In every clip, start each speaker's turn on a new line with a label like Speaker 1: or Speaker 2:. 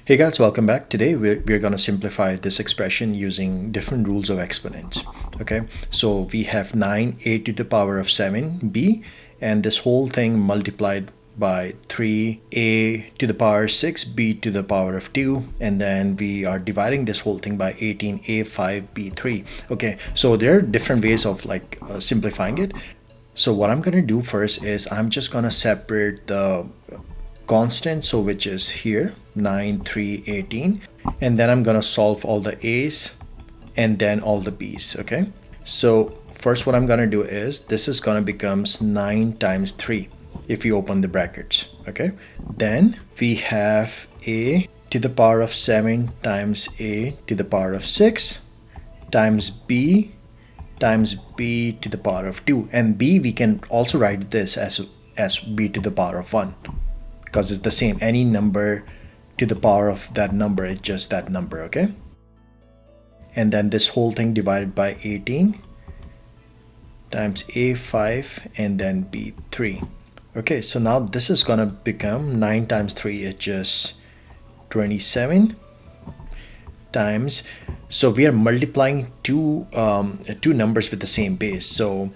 Speaker 1: Hey guys, welcome back. Today we're going to simplify this expression using different rules of exponents. Okay, so we have 9a to the power of 7b, and this whole thing multiplied by 3a to the power 6b to the power of 2, and then we are dividing this whole thing by 18a5b3. Okay, so there are different ways of simplifying it. So what I'm going to do first is I'm just going to separate the constant, so which is here 9, 3, 18, and then I'm gonna solve all the a's and then all the b's. Okay, so first what I'm gonna do is this is gonna becomes 9 times 3 if you open the brackets. Okay, then we have a to the power of 7 times a to the power of 6 times b to the power of 2, and b we can also write this as b to the power of 1, because it's the same. Any number to the power of that number is just that number. Okay, and then this whole thing divided by 18 times a5 and then b3. Okay, so now this is gonna become 9 times 3 is just 27 times, so we are multiplying two numbers with the same base. So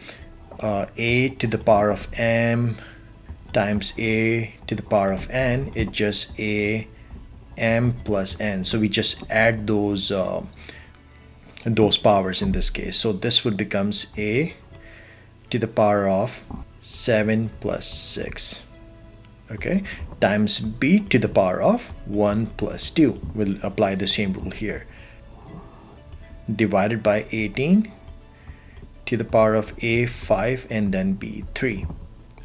Speaker 1: a to the power of m times a to the power of n is just a m plus n, so we just add those powers in this case. So this would becomes a to the power of 7 plus 6, okay, times b to the power of 1 plus 2. We'll apply the same rule here, divided by 18 to the power of a5 and then b3.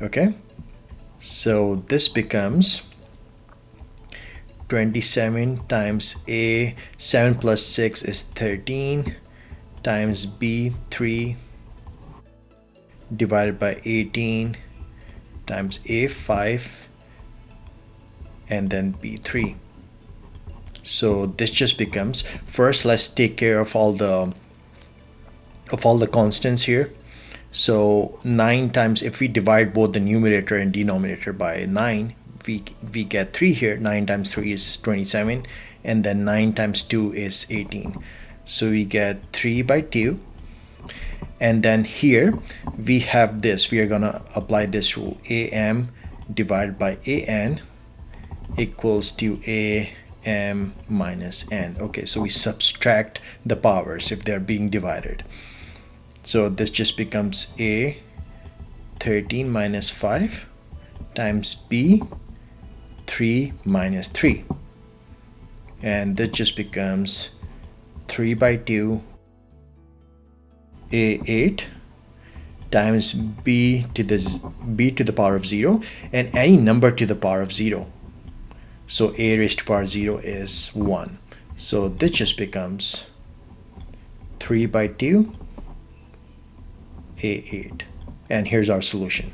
Speaker 1: Okay, so this becomes 27 times a, 7 plus 6 is 13, times b3 divided by 18 times a5 and then b3. So this just becomes, first let's take care of all the constants here. So 9 times, if we divide both the numerator and denominator by 9, we get 3 here. 9 times 3 is 27, and then 9 times 2 is 18. So we get 3 by 2. And then here we have this, we are gonna apply this rule, am divided by an equals to am minus n. Okay, so we subtract the powers if they're being divided. So this just becomes a 13 minus 5 times b 3 minus 3, and that just becomes 3 by 2 a8 times b to the power of 0, and any number to the power of 0. So a raised to power 0 is 1, so this just becomes 3 by 2 a8, and here's our solution.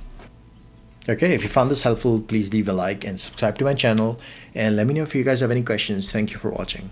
Speaker 1: Okay, if you found this helpful, please leave a like and subscribe to my channel, and let me know if you guys have any questions. Thank you for watching.